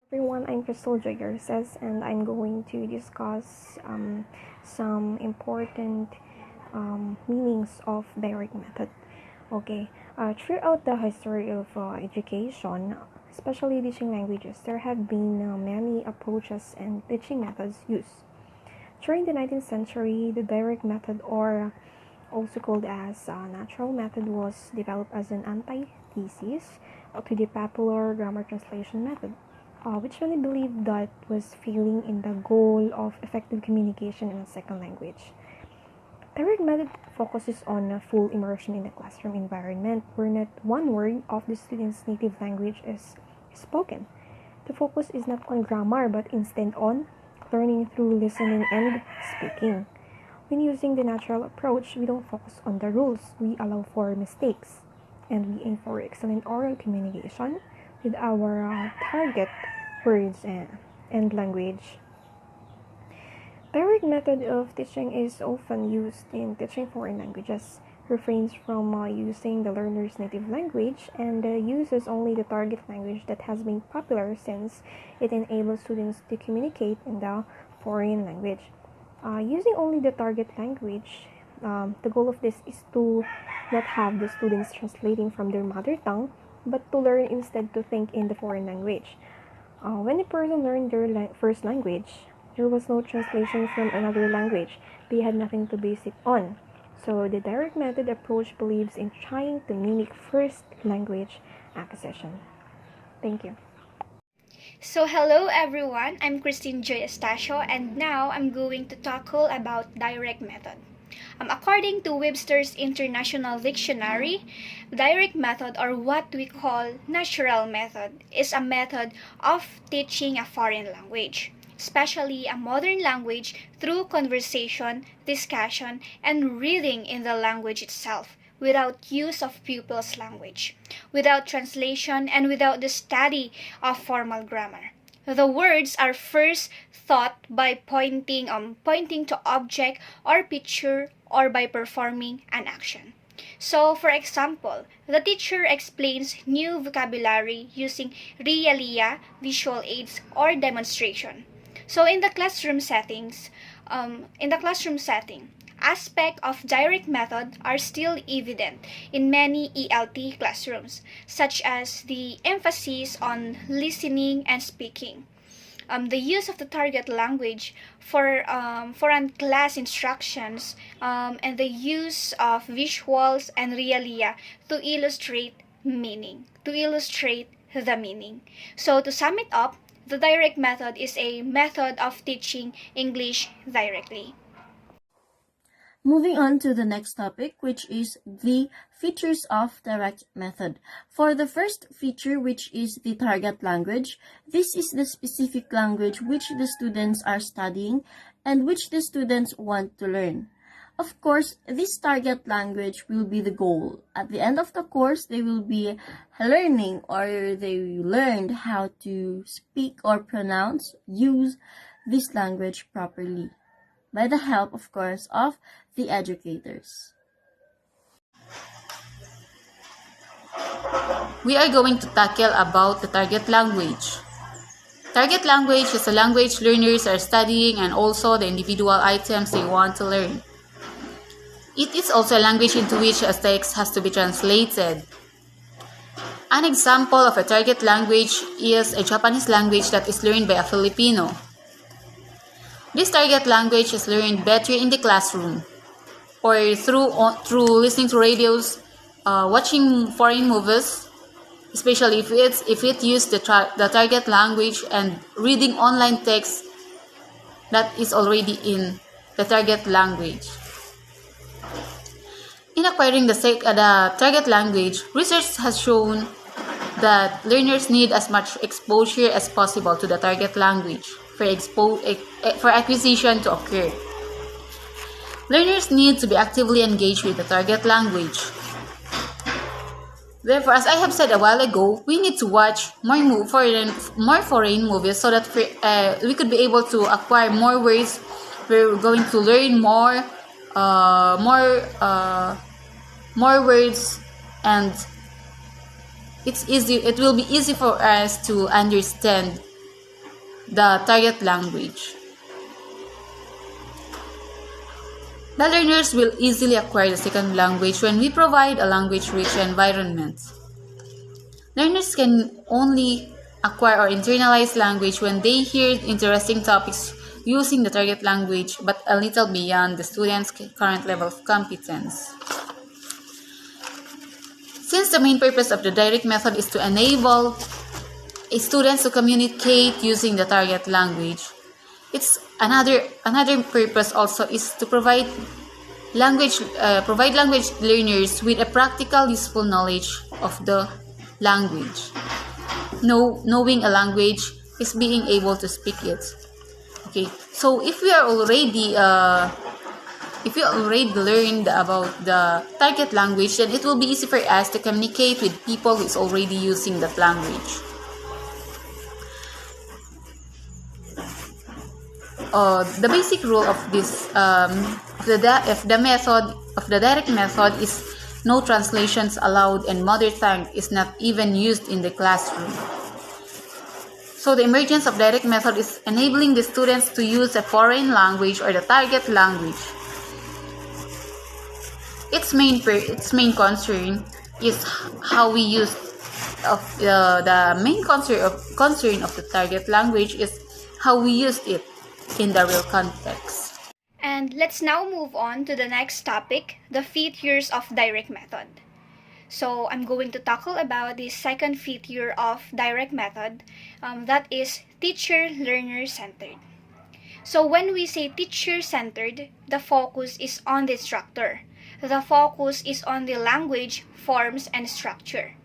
Everyone, I'm Crystal Joyerses, and I'm going to discuss some important meanings of direct method. Okay, throughout the history of education, especially teaching languages, there have been many approaches and teaching methods used. During the 19th century, the direct method, or also called as natural method, was developed as an antithesis to the popular grammar translation method, which many believed that was failing in the goal of effective communication in a second language. Direct method focuses on a full immersion in the classroom environment where not one word of the student's native language is spoken. The focus is not on grammar but instead on learning through listening and speaking. When using the natural approach, we don't focus on the rules, we allow for mistakes, and we aim for excellent oral communication with our target words and language. Direct method of teaching is often used in teaching foreign languages, refrains from using the learner's native language, and uses only the target language that has been popular since it enables students to communicate in the foreign language. Using only the target language, the goal of this is to not have the students translating from their mother tongue, but to learn instead to think in the foreign language. When a person learned their first language, there was no translation from another language. They had nothing to base it on. So the direct method approach believes in trying to mimic first language acquisition. Thank you. So hello everyone, I'm Christine Joy Estacio and now I'm going to tackle about direct method. According to Webster's International Dictionary, direct method, or what we call natural method, is a method of teaching a foreign language, especially a modern language, through conversation, discussion, and reading in the language itself, without use of pupil's language, without translation, and without the study of formal grammar. The words are first thought by pointing to object or picture or by performing an action. So, for example, the teacher explains new vocabulary using realia, visual aids, or demonstration. So, in the classroom setting, aspects of direct method are still evident in many ELT classrooms, such as the emphasis on listening and speaking. The use of the target language for class instructions, and the use of visuals and realia to illustrate the meaning. So to sum it up, the direct method is a method of teaching English directly. Moving on to the next topic, which is the features of direct method. For the first feature, which is the target language, this is the specific language which the students are studying and which the students want to learn. Of course, this target language will be the goal. At the end of the course, they will be learning, or they learned how to speak or use this language properly, by the help, of course, of the educators. We are going to tackle about the target language. Target language is a language learners are studying and also the individual items they want to learn. It is also a language into which a text has to be translated. An example of a target language is a Japanese language that is learned by a Filipino. This target language is learned better in the classroom or through listening to radios, watching foreign movies, especially if it uses the target language, and reading online text that is already in the target language. In acquiring the target language, research has shown that learners need as much exposure as possible to the target language for acquisition to occur. Learners need to be actively engaged with the target language. Therefore, as I have said a while ago, we need to watch more foreign movies so that we could be able to acquire more words. We're going to learn more words, and it will be easy for us to understand the target language. The learners will easily acquire the second language when we provide a language-rich environment. Learners can only acquire or internalize language when they hear interesting topics using the target language but a little beyond the student's current level of competence. Since the main purpose of the direct method is to enable students to communicate using the target language, it's another purpose also is to provide language learners with a practical useful knowledge of the language. Knowing a language is being able to speak it. Okay, so if we already learned about the target language, then it will be easy for us to communicate with people who is already using that language. The basic rule of this the direct method is no translations allowed and mother tongue is not even used in the classroom. So the emergence of direct method is enabling the students to use a foreign language or the target language. Its main concern is how we use the main concern of the target language is how we use it in the real context. And let's now move on to the next topic, the features of direct method. So I'm going to tackle about the second feature of direct method, that is teacher-learner centered. So when we say teacher-centered, the focus is on the instructor. The focus is on the language, forms, and structure.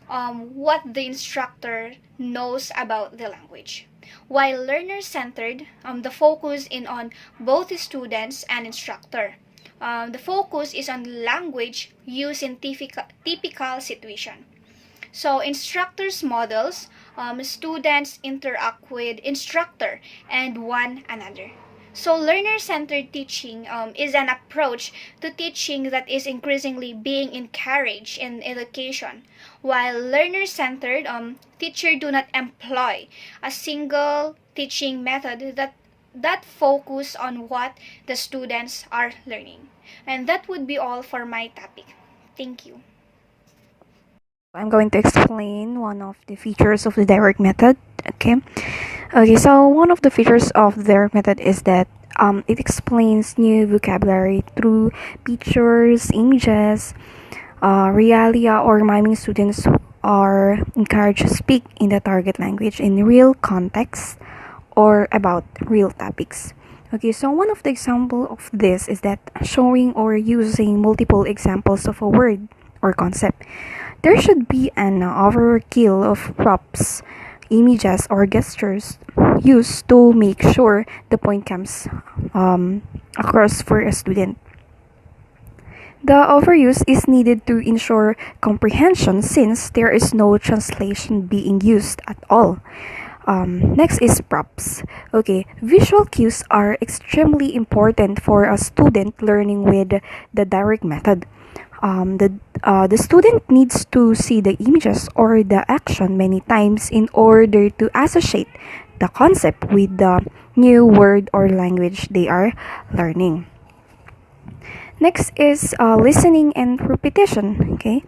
What the instructor knows about the language. While learner-centered, the focus is on both the students and instructor. The focus is on language used in typical situation. So instructors models, students interact with instructor and one another. So learner-centered teaching is an approach to teaching that is increasingly being encouraged in education. While learner-centered, teachers do not employ a single teaching method that focus on what the students are learning. And that would be all for my topic. Thank you. I'm going to explain one of the features of the direct method. Okay, so one of the features of the direct method is that it explains new vocabulary through pictures, images, realia, or miming. Students are encouraged to speak in the target language in real context or about real topics. Okay, so one of the example of this is that showing or using multiple examples of a word or concept. There should be an overkill of props, images, or gestures used to make sure the point comes across for a student. The overuse is needed to ensure comprehension since there is no translation being used at all. Next is props. Okay, visual cues are extremely important for a student learning with the direct method. The student needs to see the images or the action many times in order to associate the concept with the new word or language they are learning. Next is listening and repetition. Okay,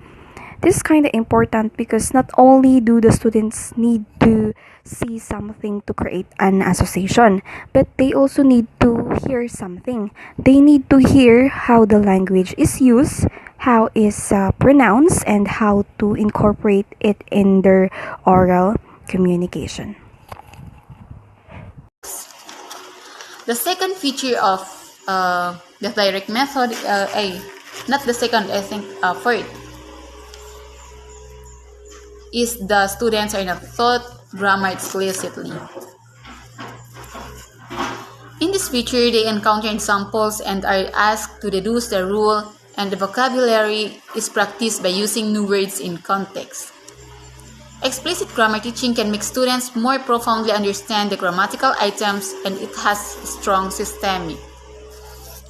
this is kind of important because not only do the students need to see something to create an association, but they also need to hear something. They need to hear how the language is used, how is pronounced, and how to incorporate it in their oral communication. The second feature of the direct method, not the second, I think fourth, is the students are not taught grammar explicitly. In this feature, they encounter examples and are asked to deduce the rule, and the vocabulary is practiced by using new words in context. Explicit grammar teaching can make students more profoundly understand the grammatical items, and it has strong systemic.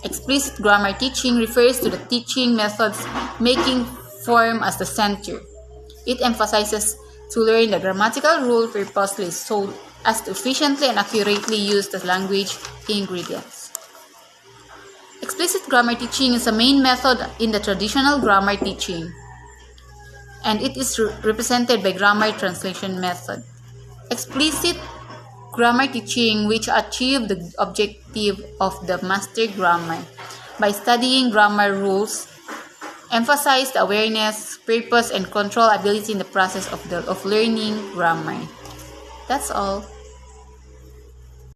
Explicit grammar teaching refers to the teaching methods making form as the center. It emphasizes to learn the grammatical rule purposely so as to efficiently and accurately use the language ingredients. Explicit grammar teaching is a main method in the traditional grammar teaching, and it is represented by grammar translation method. Explicit grammar teaching which achieve the objective of the master grammar by studying grammar rules, emphasize the awareness, purpose, and control ability in the process of learning grammar. That's all.